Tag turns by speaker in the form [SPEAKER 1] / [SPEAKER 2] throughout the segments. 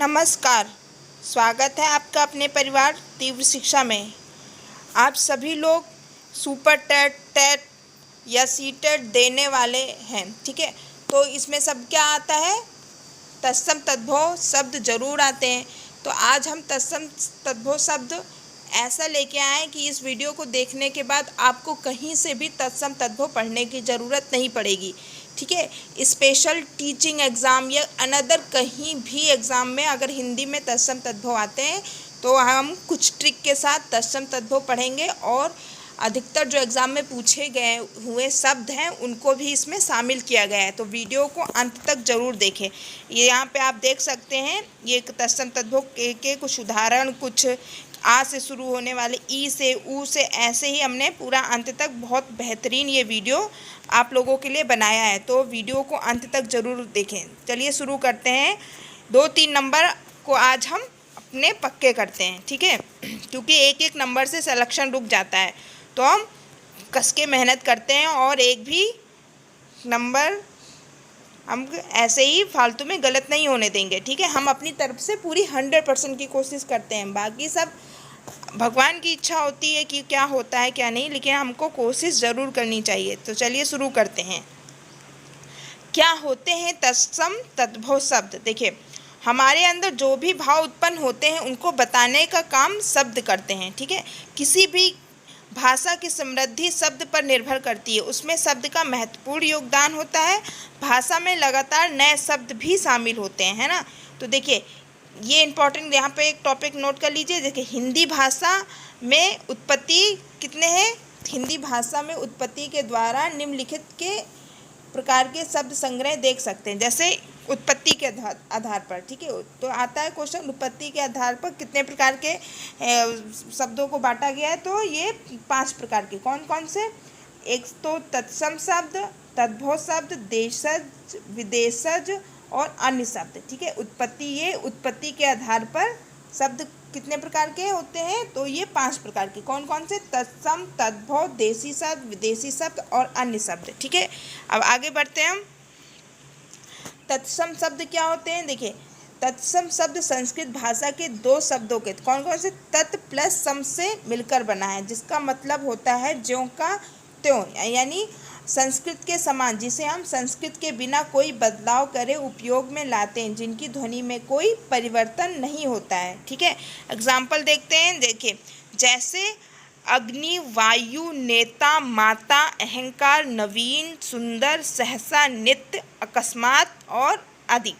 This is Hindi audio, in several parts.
[SPEAKER 1] नमस्कार। स्वागत है आपका अपने परिवार तीव्र शिक्षा में। आप सभी लोग सुपर टेट, टेट या सी टेट देने वाले हैं, ठीक है। तो इसमें सब क्या आता है, तत्सम तद्भव शब्द जरूर आते हैं। तो आज हम तत्सम तद्भव शब्द ऐसा लेके आए कि इस वीडियो को देखने के बाद आपको कहीं से भी तत्सम तद्भव पढ़ने की ज़रूरत नहीं पड़ेगी, ठीक है। स्पेशल टीचिंग एग्ज़ाम या अनदर कहीं भी एग्ज़ाम में अगर हिंदी में तत्सम तद्भव आते हैं तो हम कुछ ट्रिक के साथ तत्सम तद्भव पढ़ेंगे और अधिकतर जो एग्ज़ाम में पूछे गए हुए शब्द हैं उनको भी इसमें शामिल किया गया है। तो वीडियो को अंत तक ज़रूर देखें। ये यहाँ पे आप देख सकते हैं, ये तत्सम तद्भव के कुछ उदाहरण, कुछ आ से शुरू होने वाले, ई से, ऊ से, ऐसे ही हमने पूरा अंत तक बहुत बेहतरीन ये वीडियो आप लोगों के लिए बनाया है। तो वीडियो को अंत तक ज़रूर देखें। चलिए शुरू करते हैं। 2-3 नंबर को आज हम अपने पक्के करते हैं, ठीक है, क्योंकि एक एक नंबर से सिलेक्शन रुक जाता है। तो हम कस के मेहनत करते हैं और एक भी नंबर हम ऐसे ही फालतू में गलत नहीं होने देंगे, ठीक है। हम अपनी तरफ से पूरी 100% की कोशिश करते हैं। बाकी सब भगवान की इच्छा होती है कि क्या होता है क्या नहीं, लेकिन हमको कोशिश ज़रूर करनी चाहिए। तो चलिए शुरू करते हैं। क्या होते हैं तत्सम तद्भव शब्द? देखिए, हमारे अंदर जो भी भाव उत्पन्न होते हैं उनको बताने का काम शब्द करते हैं, ठीक है। किसी भी भाषा की समृद्धि शब्द पर निर्भर करती है, उसमें शब्द का महत्वपूर्ण योगदान होता है। भाषा में लगातार नए शब्द भी शामिल होते हैं, है ना। तो देखिए, ये इम्पोर्टेंट यहाँ पे एक टॉपिक नोट कर लीजिए। देखिए, हिंदी भाषा में उत्पत्ति कितने हैं? हिंदी भाषा में उत्पत्ति के द्वारा निम्नलिखित के प्रकार के शब्द संग्रह देख सकते हैं। जैसे उत्पत्ति के आधार पर, ठीक है, तो आता है क्वेश्चन, उत्पत्ति के आधार पर कितने प्रकार के शब्दों को बांटा गया है? तो ये 5 प्रकार के। कौन कौन से? एक तो तत्सम शब्द, तद्भव शब्द, देशज, विदेशज और अन्य शब्द, ठीक है। ये उत्पत्ति के आधार पर शब्द कितने प्रकार के होते हैं? तो ये 5 प्रकार के। कौन कौन से? तत्सम, तद्भव, देशी शब्द, विदेशी शब्द और अन्य शब्द, ठीक है। अब आगे बढ़ते हैं हम। तत्सम शब्द क्या होते हैं? देखिए, तत्सम शब्द संस्कृत भाषा के 2 शब्दों के कौन कौन से तत् प्लस सम से मिलकर बना है, जिसका मतलब होता है ज्यों का त्यों, यानी संस्कृत के समान, जिसे हम संस्कृत के बिना कोई बदलाव करे उपयोग में लाते हैं, जिनकी ध्वनि में कोई परिवर्तन नहीं होता है, ठीक है। एग्जाम्पल देखते हैं। देखिए, जैसे अग्नि, वायु, नेता, माता, अहंकार, नवीन, सुंदर, सहसा, नित्य, अकस्मात और आदि,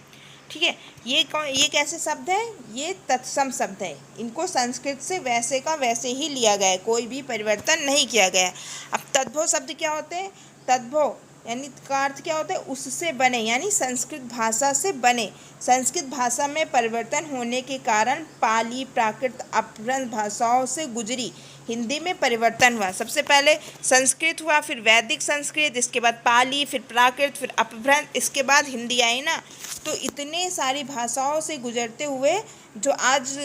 [SPEAKER 1] ठीक है। ये कैसे शब्द है? ये तत्सम शब्द है। इनको संस्कृत से वैसे का वैसे ही लिया गया है, कोई भी परिवर्तन नहीं किया गया। अब तद्भव शब्द क्या होते हैं? तद्भव यानी का अर्थ क्या होता है? उससे बने, यानी संस्कृत भाषा से बने। संस्कृत भाषा में परिवर्तन होने के कारण पाली, प्राकृत, अपभ्रंश भाषाओं से गुजरी हिंदी में परिवर्तन हुआ। सबसे पहले संस्कृत हुआ, फिर वैदिक संस्कृत, इसके बाद पाली, फिर प्राकृत, फिर अपभ्रंश, इसके बाद हिंदी आई ना। तो इतने सारी भाषाओं से गुजरते हुए जो आज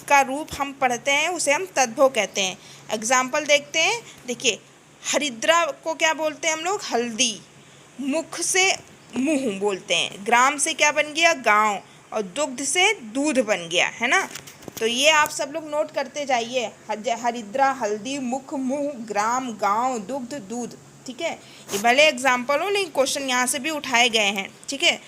[SPEAKER 1] का रूप हम पढ़ते हैं उसे हम तद्भव कहते हैं। एग्जाम्पल देखते हैं। देखिए, हरिद्रा को क्या बोलते हैं हम लोग? हल्दी। मुख से मुंह बोलते हैं। ग्राम से क्या बन गया? गांव। और दुग्ध से दूध बन गया, है ना। तो ये आप सब लोग नोट करते जाइए। हरिद्रा, हल्दी, मुख, मुंह, ग्राम, गांव, दुग्ध, दूध, ठीक है। ये भले एग्जाम्पल हो, लेकिन क्वेश्चन यहाँ से भी उठाए गए हैं, ठीक है।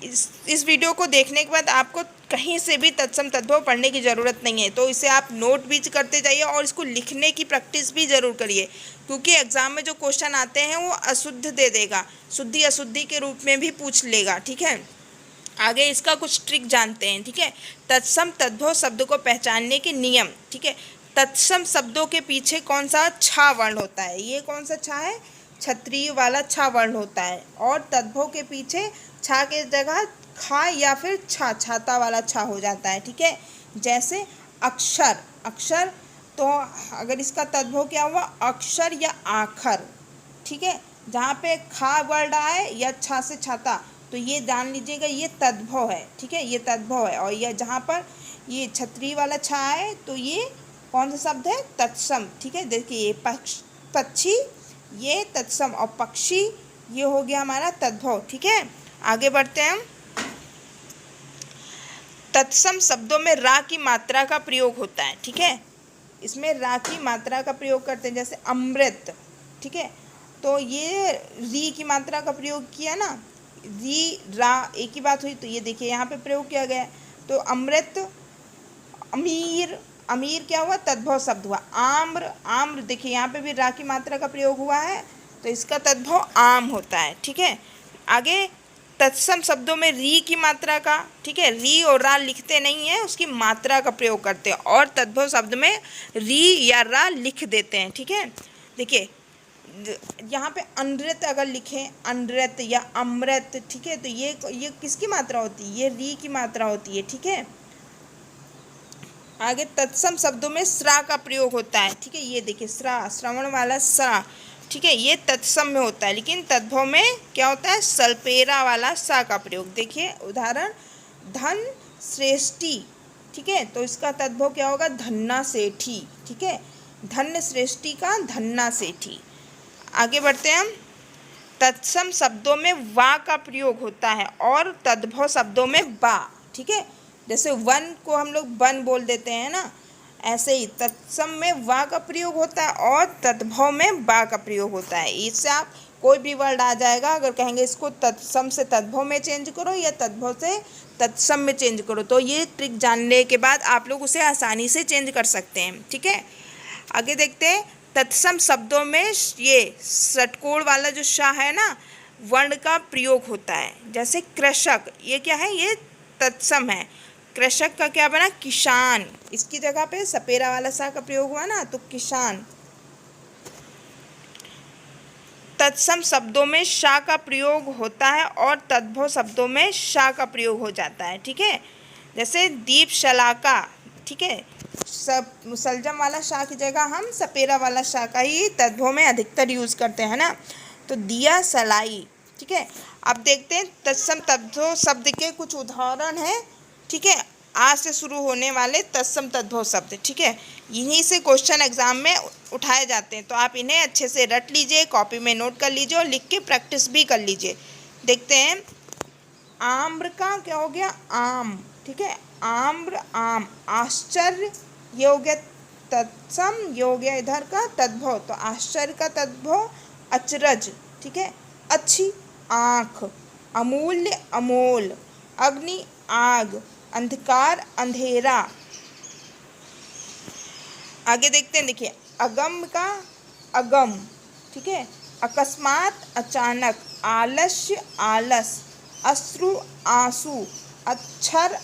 [SPEAKER 1] इस वीडियो को देखने के बाद आपको कहीं से भी तत्सम तद्भव पढ़ने की ज़रूरत नहीं है। तो इसे आप नोट भी करते जाइए और इसको लिखने की प्रैक्टिस भी ज़रूर करिए, क्योंकि एग्ज़ाम में जो क्वेश्चन आते हैं वो अशुद्ध दे देगा, शुद्धि अशुद्धि के रूप में भी पूछ लेगा, ठीक है। आगे इसका कुछ ट्रिक जानते हैं, ठीक है। तत्सम तद्भव शब्द को पहचानने के नियम, ठीक है। तत्सम शब्दों के पीछे कौन सा छा वर्ण होता है? ये कौन सा छा है? क्षत्रिय वाला छा वर्ण होता है। और तद्भव के पीछे छा के जगह खा या फिर छा, छाता वाला छा हो जाता है, ठीक है। जैसे अक्षर, अक्षर, तो अगर इसका तद्भव क्या हुआ? अक्षर या आखर, ठीक है। जहाँ पे खा वर्ड आए या छा से छाता, तो ये जान लीजिएगा ये तद्भव है, ठीक है, ये तद्भव है। और यह जहाँ पर ये क्षत्रिय वाला छा है तो ये कौन सा शब्द है? तत्सम, ठीक है। देखिए, ये पक्षी, ये तत्सम, और पक्षी ये हो गया हमारा तद्भव, ठीक है। आगे बढ़ते हैं हम। तत्सम शब्दों में रा की मात्रा का प्रयोग होता है, ठीक है। इसमें रा की मात्रा का प्रयोग करते हैं, जैसे अमृत, ठीक है। तो ये री की मात्रा का प्रयोग किया ना, री रा एक ही बात हुई। तो ये देखिए यहाँ पे प्रयोग किया गया है। तो अमृत, अमीर, अमीर क्या हुआ, तद्भव शब्द हुआ। आम्र, आम्र देखिए यहाँ पे भी रा की मात्रा का प्रयोग हुआ है, तो इसका तद्भव आम होता है, ठीक है। आगे तत्सम शब्दों में री की मात्रा का, ठीक है, री और रा लिखते नहीं है, उसकी मात्रा का प्रयोग करते हैं, और तद्भव शब्द में री या रा लिख देते हैं, ठीक है। देखिए यहाँ पे अनृत अगर लिखें, अनृत या अमृत, ठीक है, तो ये किसकी मात्रा होती है, ये री की मात्रा होती है, ठीक है। आगे तत्सम शब्दों में स्रा का प्रयोग होता है, ठीक है। ये देखिए स्रा, श्रवण वाला स्रा, ठीक है, ये तत्सम में होता है, लेकिन तद्भव में क्या होता है, सल्पेरा वाला सा का प्रयोग। देखिए उदाहरण, धन श्रेष्ठी, ठीक है, तो इसका तद्भव क्या होगा, धन्ना सेठी, ठीक है, धन्य श्रेष्ठी का धन्ना सेठी। आगे बढ़ते हैं हम। तत्सम शब्दों में वा का प्रयोग होता है और तद्भव शब्दों में बा, ठीक है। जैसे वन को हम लोग वन बोल देते हैं ना, ऐसे ही तत्सम में वा का प्रयोग होता है और तद्भव में बा का प्रयोग होता है। इससे आप कोई भी वर्ड आ जाएगा, अगर कहेंगे इसको तत्सम से तद्भव में चेंज करो या तद्भव से तत्सम में चेंज करो, तो ये ट्रिक जानने के बाद आप लोग उसे आसानी से चेंज कर सकते हैं, ठीक है। आगे देखते हैं, तत्सम शब्दों में ये षटकोण वाला जो शा है ना, वर्ण का प्रयोग होता है। जैसे कृषक, ये क्या है, ये तत्सम है। कृषक का क्या बना, किसान, इसकी जगह पे सपेरा वाला सा का प्रयोग हुआ ना, तो किसान। तत्सम शब्दों में शा का प्रयोग होता है और तद्भव शब्दों में शा का प्रयोग हो जाता है, ठीक है। जैसे दीप शलाका, ठीक है, सब मुसलजम वाला शा की जगह हम सपेरा वाला शा का ही तद्भव में अधिकतर यूज़ करते हैं ना। तो दिया सलाई, ठीक है। अब देखते हैं तत्सम तद्भव शब्द के कुछ उदाहरण हैं, ठीक है। आ से शुरू होने वाले तत्सम तद्भव शब्द, ठीक है, इन्हीं से क्वेश्चन एग्जाम में उठाए जाते हैं। तो आप इन्हें अच्छे से रट लीजिए, कॉपी में नोट कर लीजिए और लिख के प्रैक्टिस भी कर लीजिए। देखते हैं, आम्र का क्या हो गया, आम, ठीक है, आम्र आम। आश्चर्य, ये हो गया तत्सम, ये हो गया इधर का तद्भव, तो आश्चर्य का तद्भव अचरज, ठीक है। अच्छी, आँख। अमूल्य, अमोल। अग्नि, आग। अंधकार, अंधेरा। आगे देखते हैं, देखिए अगम का अगम, ठीक है, अकस्मात, अचानक। आलस्य, आलस। अश्रु, आंसू। अक्षर,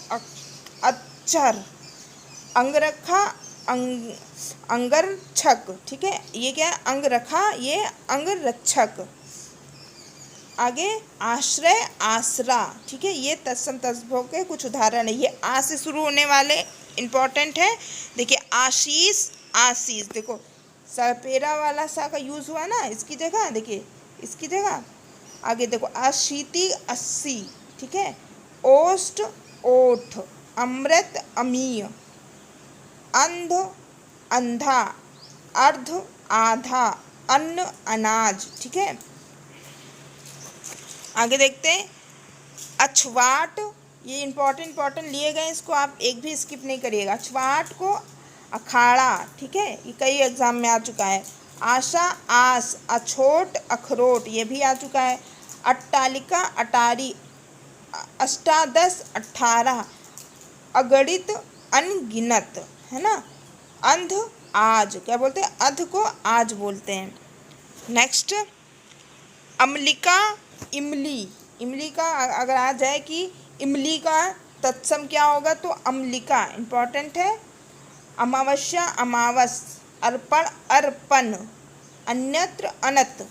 [SPEAKER 1] अक्षर। अंगरखा, अंगरक्षक, ठीक है, ये क्या है, अंगरखा, ये अंगरक्षक। आगे आश्रय, आसरा, ठीक है, ये तत्सम तद्भव के कुछ उदाहरण है। ये आ से शुरू होने वाले इम्पॉर्टेंट है। देखिए आशीष, आशीष, देखो सपेरा वाला सा का यूज़ हुआ ना इसकी जगह, देखिए इसकी जगह। आगे देखो अशीति, अस्सी, ठीक है। ओष्ठ, ओठ। अमृत, अमीय। अंध, अंधा। अर्ध, आधा। अन्न, अनाज, ठीक है। आगे देखते हैं, अछवाट, ये इंपॉर्टेंट लिए गए, इसको आप एक भी स्किप नहीं करिएगा। अछवाट को अखाड़ा, ठीक है, ये कई एग्जाम में आ चुका है। आशा, आस। अछोट, अखरोट, ये भी आ चुका है। अट्टालिका, अटारी। अष्टादश, 18। अगणित, अनगिनत, है ना। अंध, आज, क्या बोलते हैं, अध को आज बोलते हैं। नेक्स्ट, अम्लिका, इमली। इमली का अगर आ जाए कि इमली का तत्सम क्या होगा, तो अम्लिका इम्पॉर्टेंट है। अमावस्या, अमावस। अर्पण, अर्पण। अन्यत्र, अनत।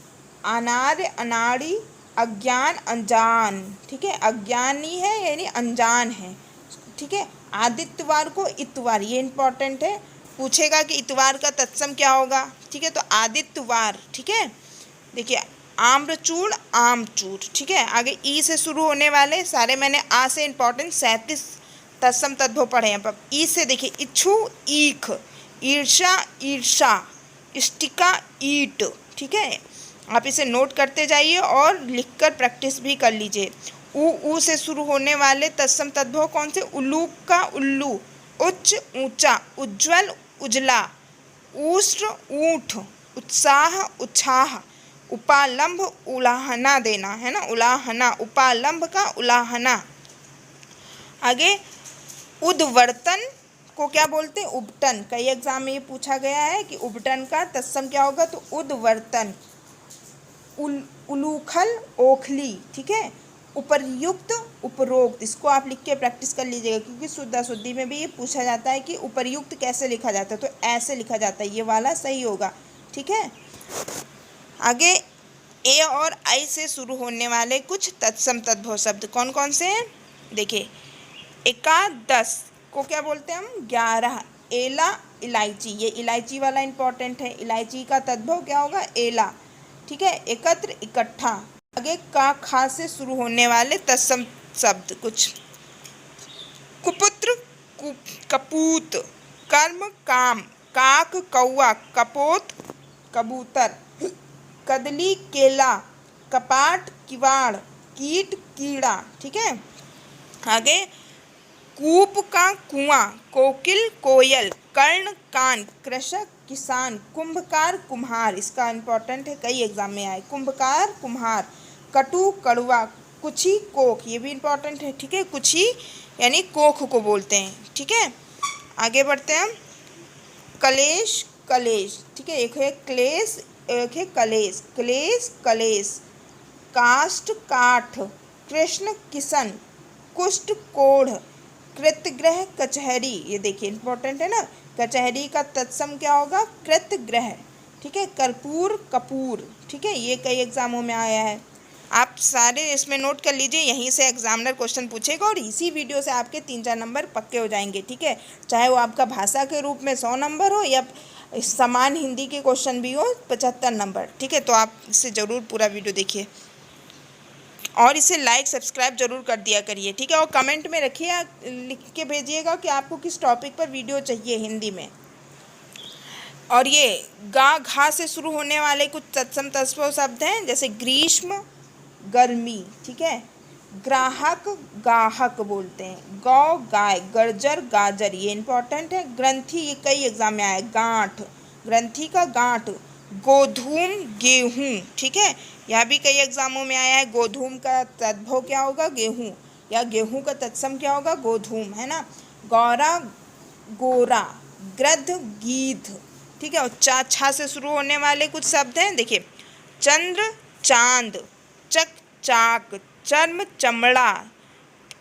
[SPEAKER 1] अनार्य, अनाड़ी। अज्ञान, अनजान, ठीक है, अज्ञानी है यानी अनजान है, ठीक है। आदित्यवार को इतवार, ये इम्पॉर्टेंट है, पूछेगा कि इतवार का तत्सम क्या होगा, ठीक है, तो आदित्यवार, ठीक है। देखिए आम्रचूड़, आमचूर, ठीक है। आगे ई से शुरू होने वाले सारे मैंने आ से इम्पॉर्टेंट 37 तत्सम तद्भव पढ़े हैं। पर ई से देखिए इच्छु, ईख। ईर्षा, ईर्षा। इष्टिका, ईट, ठीक है। आप इसे नोट करते जाइए और लिखकर प्रैक्टिस भी कर लीजिए। ऊ से शुरू होने वाले तत्सम तद्भव कौन से? उल्लू का उल्लू, उच्च ऊंचा, उज्ज्वल उजला, ऊष्ट ऊंठ, उत्साह उत्साह, उपालंब उलाहना देना, है ना, उलाहना, उपालंब का उलाहना। आगे उद्वर्तन को क्या बोलते हैं? उबटन। कई एग्जाम में ये पूछा गया है कि उबटन का तत्सम क्या होगा, तो उद्वर्तन। उलूखल ओखली, ठीक है। उपर्युक्त उपरोक्त, इसको आप लिख के प्रैक्टिस कर लीजिएगा क्योंकि शुद्ध अशुद्धि में भी ये पूछा जाता है कि उपर्युक्त कैसे लिखा जाता है, तो ऐसे लिखा जाता है, ये वाला सही होगा, ठीक है। आगे ए और आई से शुरू होने वाले कुछ तत्सम तद्भव शब्द कौन कौन से हैं? देखिए, एकादश को क्या बोलते हैं हम? 11। एला इलायची, ये इलायची वाला इंपॉर्टेंट है, इलायची का तद्भव क्या होगा? एला, ठीक है। एकत्र इकट्ठा। आगे का खा से शुरू होने वाले तत्सम शब्द कुछ, कुपुत्र कपूत, कर्म काम, काक कौआ, कपोत कबूतर, कदली केला, कपाट किवाड़, कीट कीड़ा, ठीक है। आगे कूप का कुआं, कोकिल कोयल, कर्ण कान, कृषक किसान, कुंभकार कुम्हार, इसका इंपॉर्टेंट है, कई एग्जाम में आए, कुंभकार कुम्हार, कटु कड़वा, कुछी कोख, ये भी इंपॉर्टेंट है, ठीक है। कुछी यानी कोख को बोलते हैं, ठीक है। आगे बढ़ते हैं हम, कलेश कलेश, ठीक है। एक है क्लेश, एक है कलेश, क्लेश कलेश, काष्ठ काठ, कृष्ण किशन, कुष्ठ कोढ़, कृतग्रह कचहरी, ये देखिए इंपॉर्टेंट है ना, कचहरी का तत्सम क्या होगा? कृतग्रह, ठीक है। कर्पूर कपूर, ठीक है, ये कई एग्जामों में आया है, आप सारे इसमें नोट कर लीजिए, यहीं से एग्जामिनर क्वेश्चन पूछेगा और इसी वीडियो से आपके 3-4 नंबर पक्के हो जाएंगे, ठीक है। चाहे वो आपका भाषा के रूप में 100 नंबर हो या समान हिंदी के क्वेश्चन भी हो 75 नंबर, ठीक है। तो आप इससे ज़रूर पूरा वीडियो देखिए और इसे लाइक सब्सक्राइब जरूर कर दिया करिए, ठीक है। और कमेंट में रखिए, लिख के भेजिएगा कि आपको किस टॉपिक पर वीडियो चाहिए हिंदी में। और ये गा घा से शुरू होने वाले कुछ तत्सम तत्सम शब्द हैं, जैसे ग्रीष्म गर्मी, ठीक है। ग्राहक गाहक बोलते हैं, गौ गाय, गर्जर गाजर, ये इंपॉर्टेंट है। ग्रंथि, ये कई एग्जाम में आया, गांठ, ग्रंथि का गांठ, गोधूम गेहूं, ठीक है, यह भी कई एग्जामों में आया है। गोधूम का तद्भव क्या होगा? गेहूं, या गेहूं का तत्सम क्या होगा? गोधूम, है ना। गौरा गोरा, गृध गीध, ठीक है। और छा से शुरू होने वाले कुछ शब्द हैं, देखिए, चंद्र चांद, चक चाक, चर्म चमड़ा,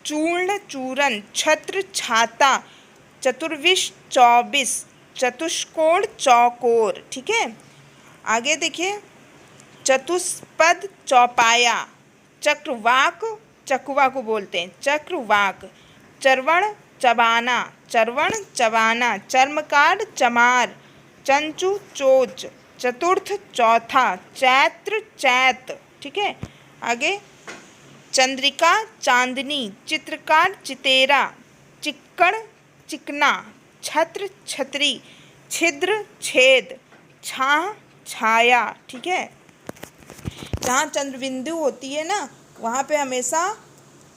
[SPEAKER 1] चूर्ण चूरन, छत्र छाता, चतुर्विश 24, चतुष्कोण चौकोर, ठीक है। आगे देखिए, चतुष्पद चौपाया, चक्रवाक, चकवा को बोलते हैं चक्रवाक, चरवण चबाना, चरवण चबाना, चर्मकांड चमार, चंचू चोच, चतुर्थ चौथा, चैत्र चैत, ठीक है। आगे चंद्रिका चांदनी, चित्रकार चितेरा, चिक्कड़ चिकना, छत्र छतरी, छिद्र छेद, छाह छाया, ठीक है। जहाँ चंद्रबिंदु होती है ना, वहाँ पे हमेशा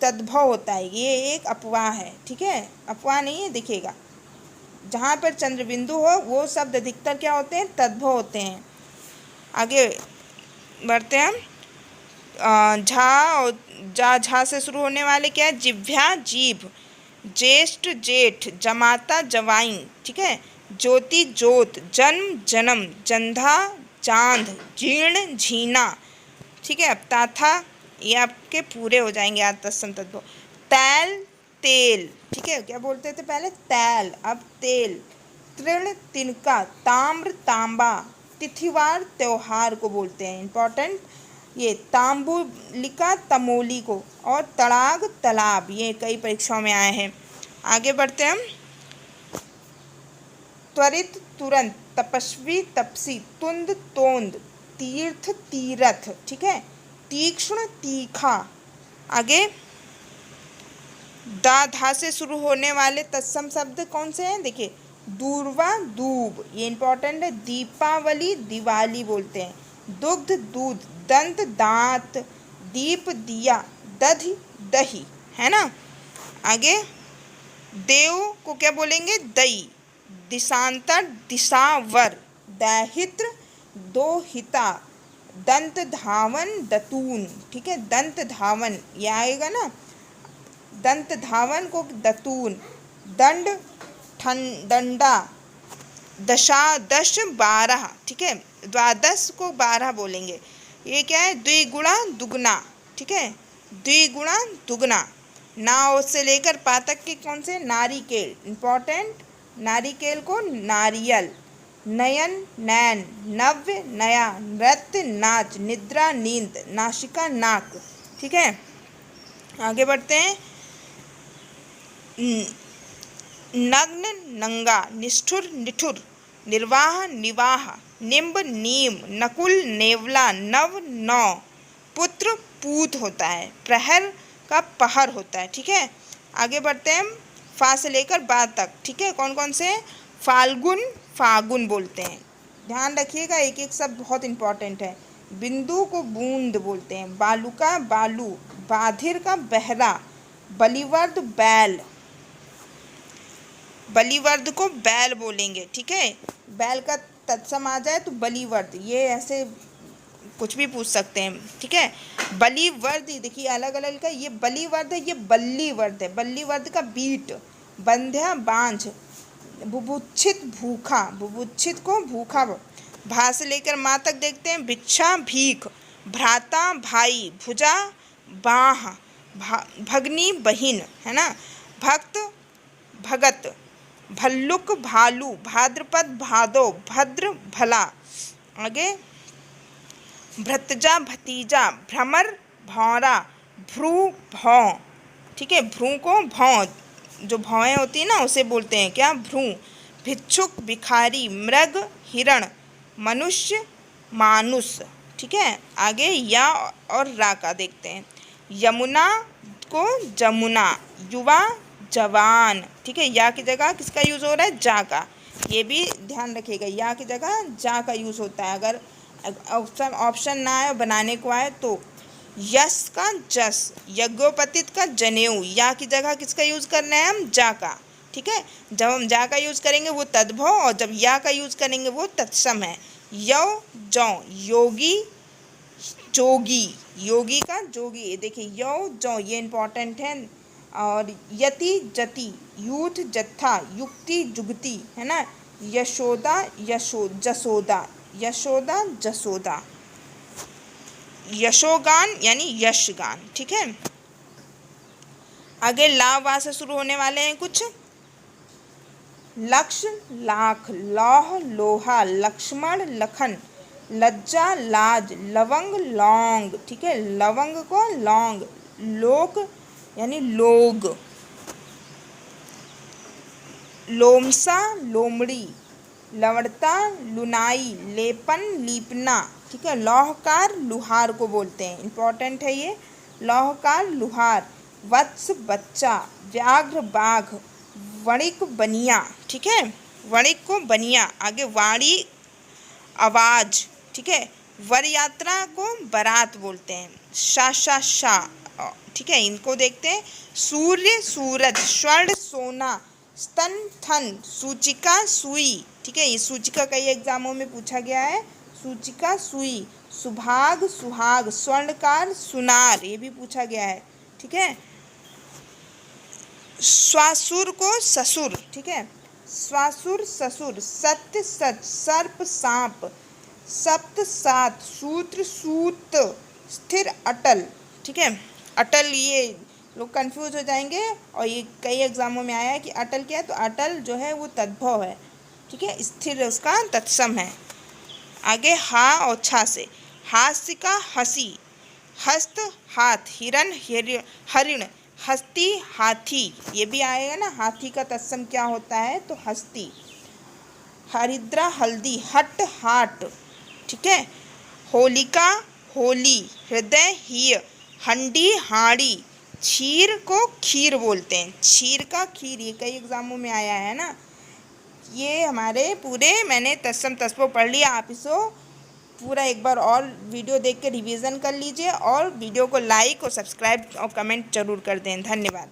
[SPEAKER 1] तद्भव होता है, ये एक अफवाह है, ठीक है, अफवाह नहीं है, दिखेगा। जहाँ पर चंद्रबिंदु हो वो शब्द अधिकतर क्या होते हैं? तद्भव होते हैं। आगे बढ़ते हैं हम, झा और झा से शुरू होने वाले क्या है? जिह्वा जीभ, ज्येष्ठ जेठ, जमाता जवाइन, ठीक है। ज्योति ज्योत, जन्म जन्म, जंधा चांद, जीर्ण झीना, ठीक है। अब ताथा, ये आपके पूरे हो जाएंगे आज तत्सम तद्भव। तैल तेल, ठीक है, क्या बोलते थे पहले? तैल, अब तेल। तृण तिनका, ताम्र तांबा, तिथिवार त्योहार को बोलते हैं, इंपॉर्टेंट। ये तांबुलिका तमोली को, और तड़ाग तालाब, ये कई परीक्षाओं में आए हैं। आगे बढ़ते हैं हम, त्वरित तुरंत, तपस्वी तपसी, तुंद तोंद, तीर्थ तीरथ, ठीक है। तीक्ष्ण तीखा। आगे धा से शुरू होने वाले तत्सम शब्द कौन से हैं? देखिए, दूर्वा दूब, ये इंपॉर्टेंट है। दीपावली दिवाली बोलते हैं। दुग्ध दूध, दंत दांत, दीप दिया, दधि दही, है ना। आगे देव को क्या बोलेंगे, दई। दिशांतर दिशावर, दैहित्र दोहिता, दंत धावन दतून, ठीक है। दंत धावन ये आएगा ना, दंत धावन को दतून। दंड डंडा, दशादश 12, ठीक है। द्वादश को 12 बोलेंगे। ये क्या है, द्विगुणा दुगना, ठीक है। द्विगुणा दुगना। नाव से लेकर पा तक के कौन से, नारिकेल, इंपॉर्टेंट। नारिकेल को नारियल। नयन नैन, नव्य नया, नृत्य नाच, निद्रा नींद, नासिका नाक, ठीक है। आगे बढ़ते हैं। नग्न नंगा, निष्ठुर निठुर, निर्वाह निवाह, निम्ब नीम, नकुल नेवला, नव नौ, पुत्र पूत होता है, प्रहर का पहर होता है, ठीक है। आगे बढ़ते हैं फा से लेकर बा तक, ठीक है। कौन कौन से, फाल्गुन फागुन बोलते हैं। ध्यान रखिएगा, एक एक शब्द बहुत इंपॉर्टेंट है। बिंदु को बूंद बोलते हैं। बालुका बालू, बाधिर का बहरा, बलिवर्द बैल, बलिवर्द को बैल बोलेंगे, ठीक है। बैल का तत्सम आ जाए तो बलिवर्द, ये ऐसे कुछ भी पूछ सकते हैं, ठीक है। बलिवर्द देखिए अलग अलग का, ये बलिवर्द है, ये बल्लीवर्द है। बल्लीवर्द का बीट, बंध्या बांझ, बुभुक्षित भूखा, बुभुक्षित को भूखा। भा से लेकर माँ तक देखते हैं। भिक्षा भीख, भ्राता भाई, भुजा बाह, भगनी बहिन, है ना। भक्त भगत, भल्लुक भालू, भाद्रपद भादो, भद्र भला। आगे भ्रतजा भतीजा, भ्रमर भौरा, भ्रू भौं, ठीक है। भ्रू को भौं, जो भौएं होती है ना उसे बोलते हैं क्या, भ्रू। भिक्षुक भिखारी, मृग हिरण, मनुष्य मानुष, ठीक है। आगे या और रा का देखते हैं। यमुना को जमुना, युवा जवान, ठीक है। या की जगह किसका यूज़ हो रहा है, जा का। ये भी ध्यान रखिएगा, या की जगह जा का यूज़ होता है। अगर ऑप्शन ना आए बनाने को आए तो। यश का जस, यज्ञोपतित का जनेऊ, या की जगह किसका यूज़ करना है हम, जा का, ठीक है। जब हम जा का यूज़ करेंगे वो तद्भव, और जब या का यूज़ करेंगे वो तत्सम है। यौ जौ, योगी जोगी, योगी का जोगी, देखिए यौ जौ ये इंपॉर्टेंट है। और यति जति, यूथ जत्था, युक्ति जुगति, है ना। यशोदा जसोदा, यशोदा जसोदा। यशोगान यानी यशगान, ठीक है। आगे ला वा से शुरू होने वाले हैं कुछ। लक्ष्य लाख, लौह लोहा, लक्ष्मण लखन, लज्जा लाज, लवंग लौंग, ठीक है। लवंग को लौंग। लोक यानी लोग, लोमसा लोमड़ी, लवड़ता लुनाई, लेपन लीपना, ठीक है। लौहकार लुहार को बोलते हैं, इंपॉर्टेंट है ये। लौहकार लुहार। वत्स बच्चा, व्याघ्र बाघ, वणिक बनिया, ठीक है। वणिक को बनिया। आगे वाणी आवाज, ठीक है। वर यात्रा को बारात बोलते हैं। शा, ठीक है। इनको देखते हैं। सूर्य सूरज, स्वर्ण सोना, स्तन थन, सूचिका सुई, ठीक है। ये सूचिका कई एग्जामों में पूछा गया है। सूचिका सुई। सुभाग सुहाग, स्वर्णकार सुनार, ये भी पूछा गया है, ठीक है। स्वासुर को ससुर, ठीक है। स्वासुर ससुर। सत्य सच, सर्प सांप, सप्त सात, सूत्र सूत, स्थिर अटल, ठीक है। अटल, ये लोग कंफ्यूज हो जाएंगे, और ये कई एग्जामों में आया है कि अटल क्या है, तो अटल जो है वो तद्भव है, ठीक है। स्थिर उसका तत्सम है। आगे हा और छा से। हास्य का हंसी, हस्त हाथ, हिरण हरिण, हस्ती हाथी, ये भी आएगा ना। हाथी का तत्सम क्या होता है, तो हस्ती। हरिद्रा हल्दी, हट हाट, ठीक है। होलिका होली, हृदय हीय, हंडी हाड़ी, क्षीर को खीर बोलते हैं। क्षीर का खीर, ये कई एग्जामों में आया है ना। ये हमारे पूरे मैंने तत्सम तत्सम पढ़ लिया, आप इसको पूरा एक बार और वीडियो देख के रिवीजन कर लीजिए और वीडियो को लाइक और सब्सक्राइब और कमेंट जरूर कर दें। धन्यवाद।